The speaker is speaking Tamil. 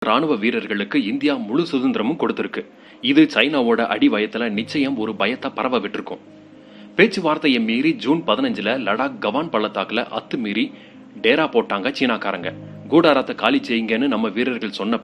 ராணுவ வீரர்களுக்கு இந்தியா முழு சுதந்திரமும் கொடுத்திருக்கு. இது சைனாவோட அடி வயத்துல நிச்சயம் ஒரு பயத்தை பரவ விட்டுருக்கும். பேச்சுவார்த்தையை மீறி ஜூன் 15 லடாக் கவான் பள்ளத்தாக்குல அத்துமீறி டேரா போட்டாங்க சீனாக்காரங்க. கூடாரத்தை காலி செய்யுங்கன்னு நம்ம வீரர்கள் சொன்ன